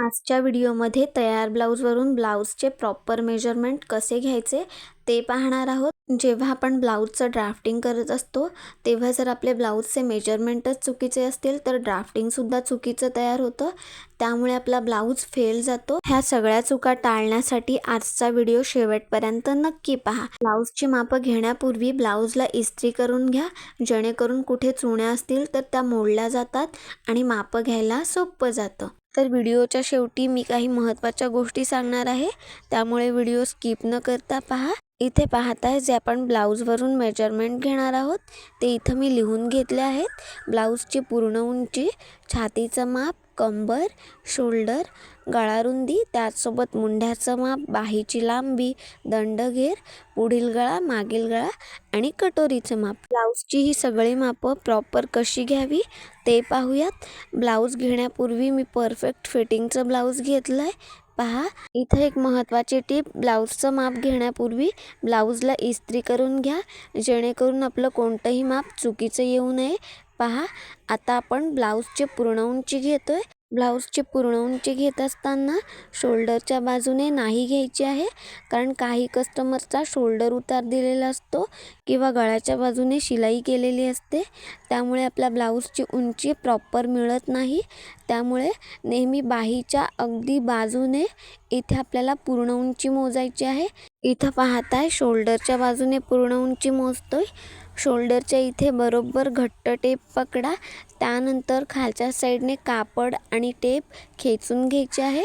आजच्या व्हिडिओमध्ये तयार ब्लाऊजवरून ब्लाऊजचे प्रॉपर मेजरमेंट कसे घ्यायचे ते पाहणार आहोत. जेव्हा आपण ब्लाऊजचं ड्राफ्टिंग करत असतो तेव्हा जर आपले ब्लाऊजचे मेजरमेंटच चुकीचे असतील तर ड्राफ्टिंगसुद्धा चुकीचं तयार होतं. त्यामुळे आपला ब्लाऊज फेल जातो. ह्या सगळ्या चुका टाळण्यासाठी आजचा व्हिडिओ शेवटपर्यंत नक्की पहा. ब्लाऊजची मापं घेण्यापूर्वी ब्लाऊजला इस्त्री करून घ्या, जेणेकरून कुठे चुण्या असतील तर त्या मोडल्या जातात आणि मापं घ्यायला सोपं जातं. तर व्हिडिओच्या शेवटी मी काही महत्त्वाच्या गोष्टी सांगणार आहे, त्यामुळे व्हिडिओ स्किप न करता पहा. इथे पाहताय जे आपण ब्लाऊजवरून मेजरमेंट घेणार आहोत ते इथं मी लिहून घेतले आहेत. ब्लाऊजची पूर्ण उंची, छातीचं माप, कंबर, शोल्डर, गळारुंदी, त्याचसोबत मुंढ्याचं माप, बाहीची लांबी, दंडघेर, पुढील गळा, मागील गळा आणि कटोरीचं माप. ब्लाऊजची ही सगळी मापं प्रॉपर कशी घ्यावी ते पाहूयात. ब्लाऊज घेण्यापूर्वी मी परफेक्ट फिटिंगचं ब्लाऊज घेतलं आहे. पहा, इथं एक महत्त्वाची टीप, ब्लाऊजचं माप घेण्यापूर्वी ब्लाऊजला इस्त्री करून घ्या, जेणेकरून आपलं कोणतंही माप चुकीचं येऊ नये. पहा, आता आपण ब्लाऊजची पूर्ण उंची घेतोय. ब्लाऊजची पूर्ण उंची घेत असताना शोल्डरच्या बाजूने नाही घ्यायची आहे, कारण काही कस्टमरचा शोल्डर उतार दिलेला असतो किंवा गळ्याच्या बाजूने शिलाई केलेली असते. त्यामुळे आपल्या ब्लाऊजची उंची प्रॉपर मिळत नाही. त्यामुळे नेहमी बाहीच्या अगदी बाजूने इथे आपल्याला पूर्ण उंची मोजायची आहे. इथं पाहताय शोल्डरच्या बाजूने पूर्ण उंची मोजतोय. शोल्डरच्या इथे बरोबर घट्ट टेप पकडा. त्यानंतर खालच्या साईडने कापड आणि टेप खेचून घ्यायचे आहे.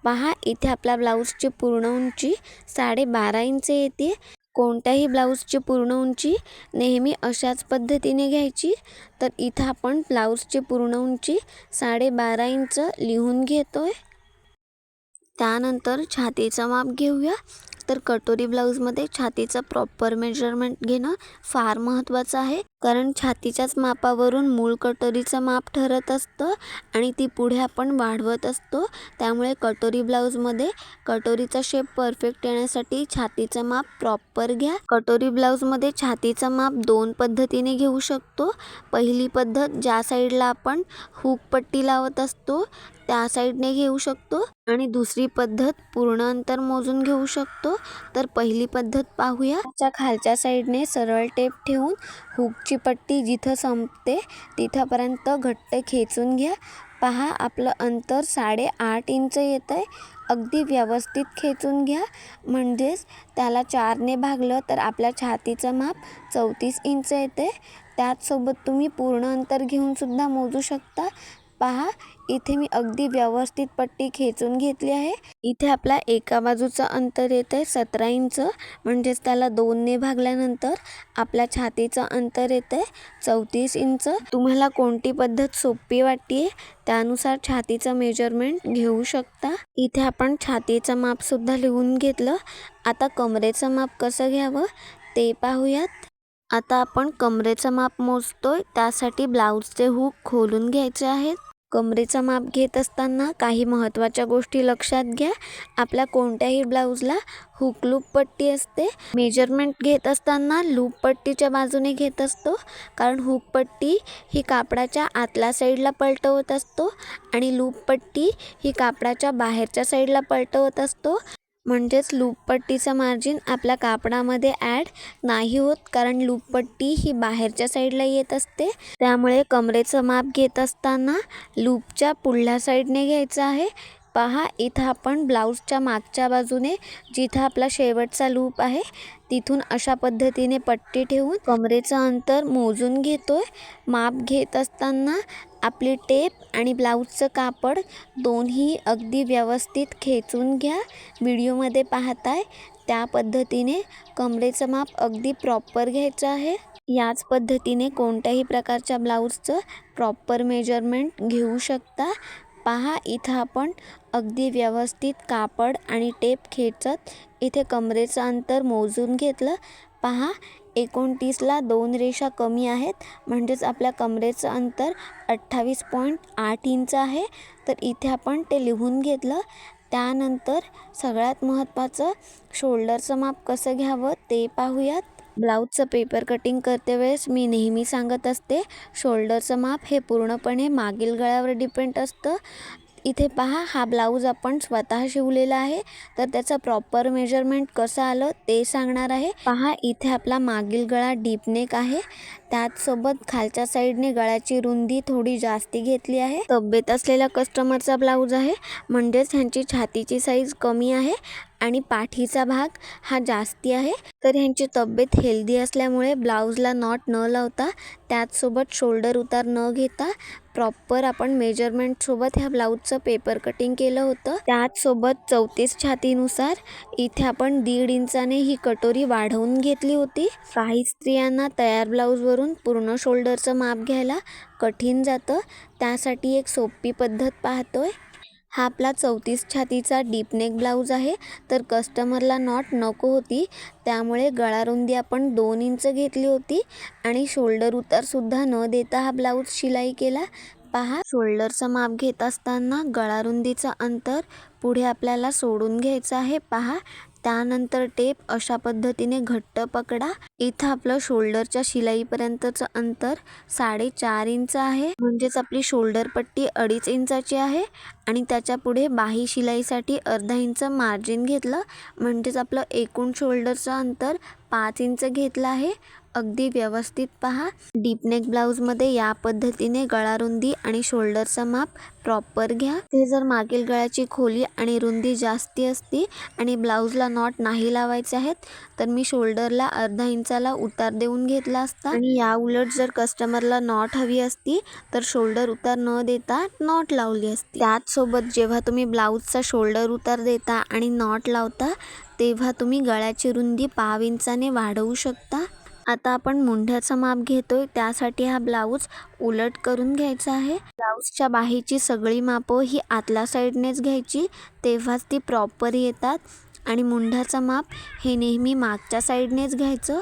पहा, इथे आपल्या ब्लाऊजची पूर्ण उंची 12.5 इंच येते. कोणत्याही ब्लाऊजची पूर्ण उंची नेहमी अशाच पद्धतीने घ्यायची. तर इथं आपण ब्लाऊजची पूर्ण उंची 12.5 इंच लिहून घेतोय. त्यानंतर छातीचं माप घेऊया. तर कटोरी ब्लाऊजमध्ये छातीचं प्रॉपर मेजरमेंट घेणं फार महत्त्वाचं आहे, कारण छातीच्याच मापावरून मूळ कटोरीचं माप ठरत असतं आणि ती पुढे आपण वाढवत असतो. त्यामुळे कटोरी ब्लाऊजमध्ये कटोरीचा शेप परफेक्ट येण्यासाठी छातीचं माप प्रॉपर घ्या. कटोरी ब्लाऊजमध्ये छातीचं माप 2 पद्धतीने घेऊ शकतो. पहिली पद्धत, ज्या साईडला आपण हुक पट्टी लावत असतो त्या साईडने घेऊ शकतो आणि दुसरी पद्धत पूर्ण अंतर मोजून घेऊ शकतो. तर पहिली पद्धत पाहूया. त्याच्या खालच्या साईडने सरळ टेप ठेवून हुकची पट्टी जिथं संपते तिथंपर्यंत घट्ट खेचून घ्या. पहा, आपलं अंतर 8.5 इंच येतं आहे. अगदी व्यवस्थित खेचून घ्या, म्हणजेच त्याला 4ने भागलं तर आपल्या छातीचं माप 34 इंच येते. त्याचसोबत तुम्ही पूर्ण अंतर घेऊनसुद्धा मोजू शकता. पहा, इथे मी अगदी व्यवस्थित पट्टी खेचून घेतली आहे. इथे आपला एका बाजूचं अंतर येतं आहे 17 इंच, म्हणजेच त्याला 2ने भागल्यानंतर आपल्या छातीचं अंतर येतं आहे 34 इंच. तुम्हाला कोणती पद्धत सोपी वाटते त्यानुसार छातीचं मेजरमेंट घेऊ शकता. इथे आपण छातीचं मापसुद्धा लिहून घेतलं. आता कमरेचं माप कसं घ्यावं ते पाहूयात. आता आपण कमरेचं माप मोजतोय, त्यासाठी ब्लाऊजचे हुक खोलून घ्यायचे आहेत. कमरेचं माप घेत असताना काही महत्त्वाच्या गोष्टी लक्षात घ्या. आपल्या कोणत्याही ब्लाऊजला हुक लूप पट्टी असते. मेजरमेंट घेत असताना लूप पट्टीच्या बाजूने घेत असतो, कारण हुक पट्टी ही कापडाच्या आतल्या साईडला पलटवत असतो आणि लूप पट्टी ही कापडाच्या बाहेरच्या साईडला पलटवत असतो. म्हणजेच लूप पट्टीचं मार्जिन आपल्या कापडामध्ये ॲड नाही होत, कारण लूप पट्टी ही बाहेरच्या साईडला येत असते. त्यामुळे कमरेचं माप घेत असताना लूपच्या पुढल्या साईडने घ्यायचं आहे. पहा, इथं आपण ब्लाऊजच्या मागच्या बाजूने जिथं आपला शेवटचा लूप आहे तिथून अशा पद्धतीने पट्टी ठेवून कमरेचं अंतर मोजून घेतोय. माप घेत असताना आपली टेप आणि ब्लाऊजचं कापड दोन्ही अगदी व्यवस्थित खेचून घ्या. व्हिडिओमध्ये पाहताय त्या पद्धतीने कमरेचं माप अगदी प्रॉपर घ्यायचं आहे. याच पद्धतीने कोणत्याही प्रकारच्या ब्लाऊजचं प्रॉपर मेजरमेंट घेऊ शकता. पहा, इथं आपण अगदी व्यवस्थित कापड आणि टेप खेचत इथे कमरेचं अंतर मोजून घेतलं. पहा, 29ला 2 रेषा कमी आहेत, म्हणजेच आपल्या कमरेचं अंतर 28.8 इंच आहे. तर इथे आपण ते लिहून घेतलं. त्यानंतर सगळ्यात महत्त्वाचं, शोल्डरचं माप कसं घ्यावं ते पाहूयात. ब्लाऊजचं पेपर कटिंग करते वेळेस मी नेहमी सांगत असते, शोल्डरचं माप हे पूर्णपणे मागील गळ्यावर डिपेंड असतं. इथे पहा, हा ब्लाऊज आपण स्वतः शिवलेला आहे, तर त्याचं प्रॉपर मेजरमेंट कसं आलं ते सांगणार आहे. पहा, इथे आपला मागील गळा डीप नेक आहे, त्याचसोबत खालच्या साईडने गळ्याची रुंदी थोडी जास्ती घेतली आहे. तब्येत असलेल्या कस्टमरचा ब्लाऊज आहे, म्हणजेच ह्यांची छातीची साईज कमी आहे आणि पाठीचा भाग हा जास्ती आहे. तर ह्यांची तब्येत हेल्दी असल्यामुळे ब्लाऊजला नॉट न लावता, त्याचसोबत शोल्डर उतार न घेता प्रॉपर आपण मेजरमेंटसोबत ह्या ब्लाऊजचं पेपर कटिंग केलं होतं. त्याचसोबत 34 छातीनुसार इथे आपण 1.5 इंचाने ही कटोरी वाढवून घेतली होती. काही स्त्रियांना तयार ब्लाऊजवरून पूर्ण शोल्डरचं माप घ्यायला कठीण जातं, त्यासाठी एक सोपी पद्धत पाहतोय. हा आपला 34 छातीचा डीप नेक ब्लाऊज आहे. तर कस्टमरला नॉट नको होती, त्यामुळे गळा रुंदी आपण 2 इंच घेतली होती आणि शोल्डर उतारसुद्धा न देता हा ब्लाऊज शिलाई केला. पहा, शोल्डरचं माप घेत असताना गळा रुंदीचं अंतर पुढे आपल्याला सोडून घ्यायचं आहे. पहा, त्यानंतर टेप अशा पद्धतीने घट्ट पकडा. इथं आपलं शोल्डरच्या शिलाईपर्यंतचं अंतर 4.5 इंच आहे, म्हणजेच आपली शोल्डर पट्टी 2.5 इंचाची आहे आणि त्याच्या पुढे बाही शिलाईसाठी अर्धा इंच मार्जिन घेतलं, म्हणजेच आपलं एकूण शोल्डरचं अंतर 5 इंच घेतलं आहे. अगदी व्यवस्थित पहा. डीप नेक ब्लाऊजमध्ये या पद्धतीने गळा रुंदी आणि शोल्डरचं माप प्रॉपर घ्या. ते जर मागील गळ्याची खोली आणि रुंदी जास्ती असती आणि ब्लाऊजला नॉट नाही लावायचे आहेत, तर मी शोल्डरला अर्धा इंचाला उतार देऊन घेतला असता आणि या उलट जर कस्टमरला नॉट हवी असती तर शोल्डर उतार न देता नॉट लावली असती. त्याचसोबत जेव्हा तुम्ही ब्लाऊजचा शोल्डर उतार देता आणि नॉट लावता, तेव्हा तुम्ही गळ्याची रुंदी 1/2 इंचाने वाढवू शकता. आता आपण मुंढ्याचं माप घेतोय, त्यासाठी हा ब्लाऊज उलट करून घ्यायचा आहे. ब्लाऊजच्या बाहीची सगळी मापं ही आतल्या साईडनेच घ्यायची, तेव्हाच ती प्रॉपर येतात आणि मुंढ्याचं माप हे नेहमी मागच्या साईडनेच घ्यायचं.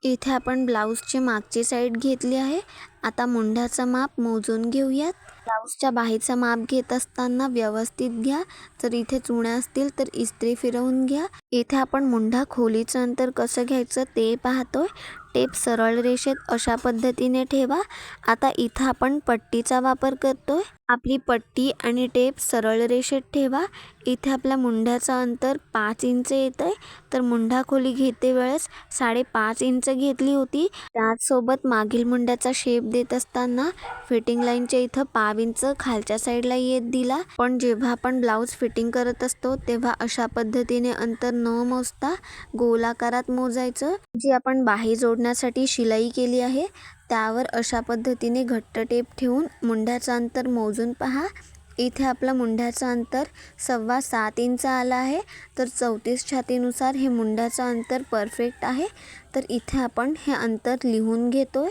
इथे आपण ब्लाऊजची मागची साईड घेतली आहे. आता मुंढ्याचं माप मोजून घेऊयात. ब्लाऊजच्या बाहीचं माप घेत असताना व्यवस्थित घ्या. जर इथे चुण्या असतील तर इस्त्री फिरवून घ्या. इथे आपण मुंढा खोलीचं अंतर कसं घ्यायचं ते पाहतोय. टेप सरळ रेषेत अशा पद्धतीने ठेवा. आता इथं आपण पट्टीचा वापर करतोय. आपली पट्टी आणि टेप सरळ रेषेत ठेवा. इथे आपल्या मुंढ्याचं अंतर 5 इंच येतंय, तर मुंढा खोली घेते वेळेस 5.5 इंच घेतली होती. त्याचसोबत मागील मुंढ्याचा शेप देत असताना फिटिंग लाईनच्या इथं 1/2 इंच खालच्या साईडला येत दिला. पण जेव्हा आपण ब्लाऊज फिटिंग करत असतो तेव्हा अशा पद्धतीने अंतर न मोजता गोलाकारात मोजायचं. जी आपण बाही जोडण्यासाठी शिलाई केली आहे त्यावर अशा पद्धतीने घट्ट टेप ठेवून मुंढ्याचं अंतर मोजून पहा. इथे आपलं मुंढ्याचं अंतर 7.25 इंच आलं आहे, तर 34 छातीनुसार हे मुंढ्याचं अंतर परफेक्ट आहे. तर इथे आपण हे अंतर लिहून घेतोय.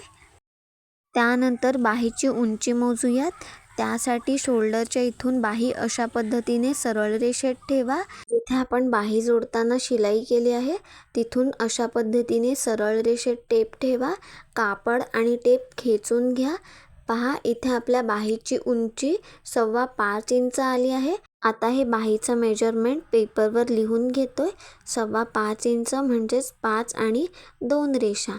त्यानंतर बाहीची उंची मोजूयात. त्यासाठी शोल्डरच्या इथून बाही अशा पद्धतीने सरळ रेषेत ठेवा. जिथे आपण बाही जोडताना शिलाई केली आहे तिथून अशा पद्धतीने सरळ रेषेत टेप ठेवा. कापड आणि टेप खेचून घ्या. पहा, इथे आपल्या बाहीची उंची 5.25 इंच आली आहे. आता हे बाहीचं मेजरमेंट पेपरवर लिहून घेतोय. 5.25 इंच म्हणजेच 5 आणि 2 रेषा.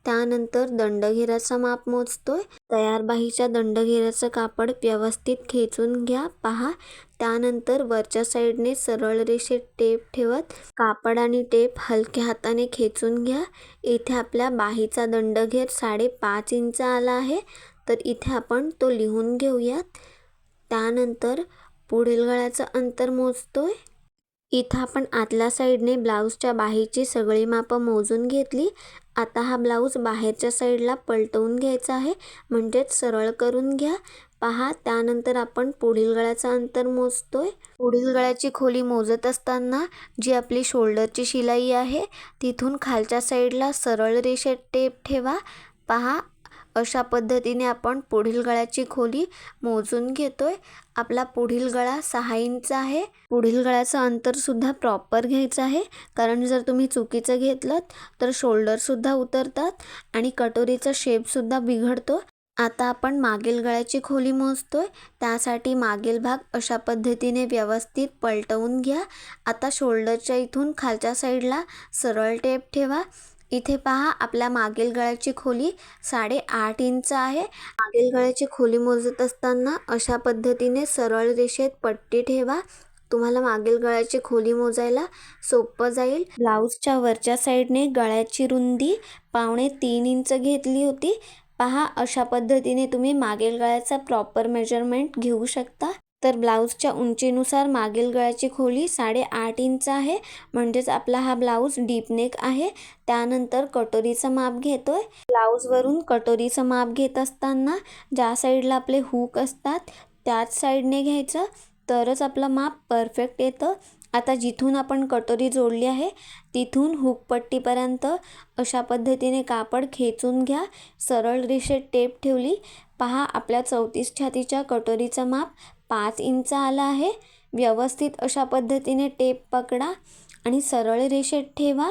त्यानंतर दंडघेराचं माप मोजतोय. तयार बाहीच्या दंडघेराचं कापड व्यवस्थित खेचून घ्या. पहा, त्यानंतर वरच्या साईडने सरळ रेषेत टेप ठेवत कापड आणि टेप हलक्या हाताने खेचून घ्या. इथे आपल्या बाहीचा दंडघेर 5.5 इंच आला आहे, तर इथे आपण तो लिहून घेऊयात. त्यानंतर पुढील गळ्याचं अंतर मोजतोय. इथं आपण आतल्या साईडने ब्लाऊजच्या बाहीची सगळी मापं मोजून घेतली. आता हा ब्लाऊज बाहेरच्या साईडला पलटवून घ्यायचा आहे, म्हणजेच सरळ करून घ्या. पहा, त्यानंतर आपण पुढील गळ्याचं अंतर मोजतोय. पुढील गळ्याची खोली मोजत असताना जी आपली शोल्डरची शिलाई आहे तिथून खालच्या साईडला सरळ रेषेत टेप ठेवा. पहा, अशा पद्धतीने आपण पुढील गळ्याची खोली मोजून घेतोय. आपला पुढील गळा 6 इंच आहे. पुढील गळ्याचं अंतरसुद्धा प्रॉपर घ्यायचं आहे, कारण जर तुम्ही चुकीचं घेतलं तर शोल्डरसुद्धा उतरतात आणि कटोरीचा शेपसुद्धा बिघडतो. आता आपण मागील गळ्याची खोली मोजतोय. त्यासाठी मागील भाग अशा पद्धतीने व्यवस्थित पलटवून घ्या. आता शोल्डरच्या इथून खालच्या साईडला सरळ टेप ठेवा. इथे पहा आपल्या मागील गळ्याची खोली 8.5 इंच आहे. मागील गळ्याची खोली मोजत असताना अशा पद्धतीने सरळ रेषेत पट्टी ठेवा. तुम्हाला मागील गळ्याची खोली मोजायला सोपं जाईल. ब्लाऊजच्या वरच्या साईडने गळ्याची रुंदी 2.25 इंच घेतली होती. पहा अशा पद्धतीने तुम्ही मागील गळ्याचा प्रॉपर मेजरमेंट घेऊ शकता. तर ब्लाऊजच्या उंचीनुसार मागील गळ्याची खोली 8.5 इंच आहे. म्हणजेच आपला हा ब्लाऊज डीप नेक आहे. त्यानंतर कटोरीचं माप घेतोय. ब्लाऊजवरून कटोरीचं माप घेत असताना ज्या साईडला आपले हुक असतात त्याच साईडने घ्यायचं, तरच आपलं माप परफेक्ट येतं. आता जिथून आपण कटोरी जोडली आहे तिथून हुक पट्टीपर्यंत अशा पद्धतीने कापड खेचून घ्या. सरळ रेषेत टेप ठेवली. पहा आपल्या 34 छातीच्या कटोरीचं माप 5 इंच आलं आहे. व्यवस्थित अशा पद्धतीने टेप पकडा आणि सरळ रेषेत ठेवा.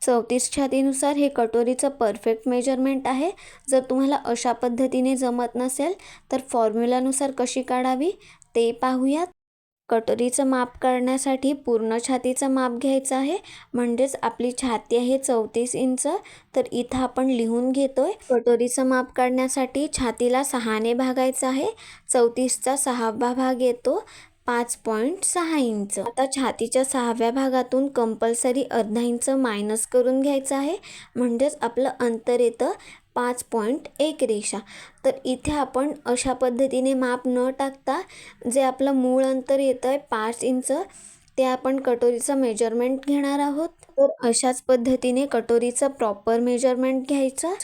34 छातीनुसार हे कटोरीचं परफेक्ट मेजरमेंट आहे. जर तुम्हाला अशा पद्धतीने जमत नसेल तर फॉर्म्युलानुसार कशी काढावी ते पाहूयात. कटोरीचं माप काढण्यासाठी पूर्ण छातीचं माप घ्यायचं आहे. म्हणजेच आपली छाती आहे 34 इंच. तर इथं आपण लिहून घेतोय. कटोरीचं माप काढण्यासाठी छातीला 6ने भागायचं आहे. 34चा 6वा भाग येतो 5.6 इंच. आता छातीच्या 6व्या भागातून कंपल्सरी अर्धा इंच मायनस करून घ्यायचं आहे. म्हणजेच आपलं अंतर येतं 5.1 रेषा. तर इथे आपण अशा पद्धतीने माप न टाकता जे आपलं मूळ अंतर येतं आहे 5 इंच ते आपण कटोरीचं मेजरमेंट घेणार आहोत. तर अशाच पद्धतीने कटोरीचं प्रॉपर मेजरमेंट घ्यायचं.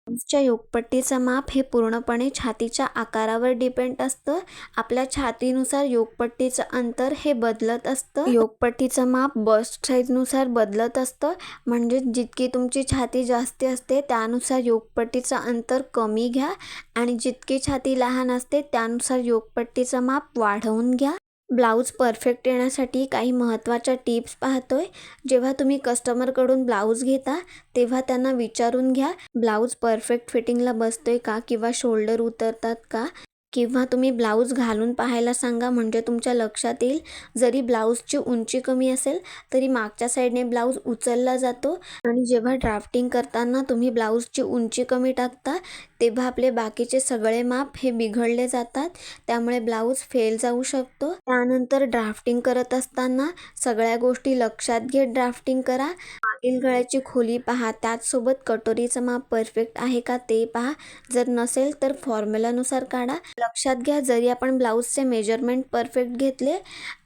ब्लाऊजच्या योगपट्टीचं माप हे पूर्णपणे छातीच्या आकारावर डिपेंड असतं. आपल्या छातीनुसार योगपट्टीचं अंतर हे बदलत असतं. योगपट्टीचं माप बस्ट साईजनुसार बदलत असतं. म्हणजे जितकी तुमची छाती जास्ती असते त्यानुसार योगपट्टीचं अंतर कमी घ्या आणि जितकी छाती लहान असते त्यानुसार योगपट्टीचं माप वाढवून घ्या. ब्लाऊज परफेक्ट येण्यासाठी काही महत्त्वाच्या टिप्स पाहतोय. जेव्हा तुम्ही कस्टमरकडून ब्लाऊज घेता तेव्हा त्यांना विचारून घ्या ब्लाऊज परफेक्ट फिटिंगला बसतोय का किंवा शोल्डर उतरतात का, किंवा तुम्ही ब्लाऊज घालून पाहायला सांगा. म्हणजे तुमच्या लक्षात येईल. जरी ब्लाऊजची उंची कमी असेल तरी मागच्या साईडने ब्लाऊज उचलला जातो आणि जेव्हा ड्राफ्टिंग करताना तुम्ही ब्लाऊजची उंची कमी टाकता तेव्हा आपले बाकीचे सगळे माप हे बिघडले जातात. त्यामुळे ब्लाऊज फेल जाऊ शकतो. त्यानंतर ड्राफ्टिंग करत असताना सगळ्या गोष्टी लक्षात घेत ड्राफ्टिंग करा. मागील गळ्याची खोली पहा, त्याचसोबत कटोरीचं माप परफेक्ट आहे का ते पहा. जर नसेल तर फॉर्म्युलानुसार काढा. लक्षात घ्या जरी आपण ब्लाऊजचे मेजरमेंट परफेक्ट घेतले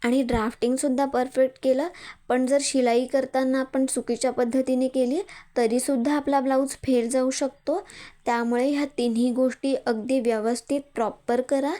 आणि ड्राफ्टिंगसुद्धा परफेक्ट केलं पण जर शिलाई करताना आपण चुकीच्या पद्धतीने केली तरीसुद्धा आपला ब्लाऊज फेल जाऊ शकतो. त्यामुळे ह्या तिन्ही गोष्टी अगदी व्यवस्थित प्रॉपर करा.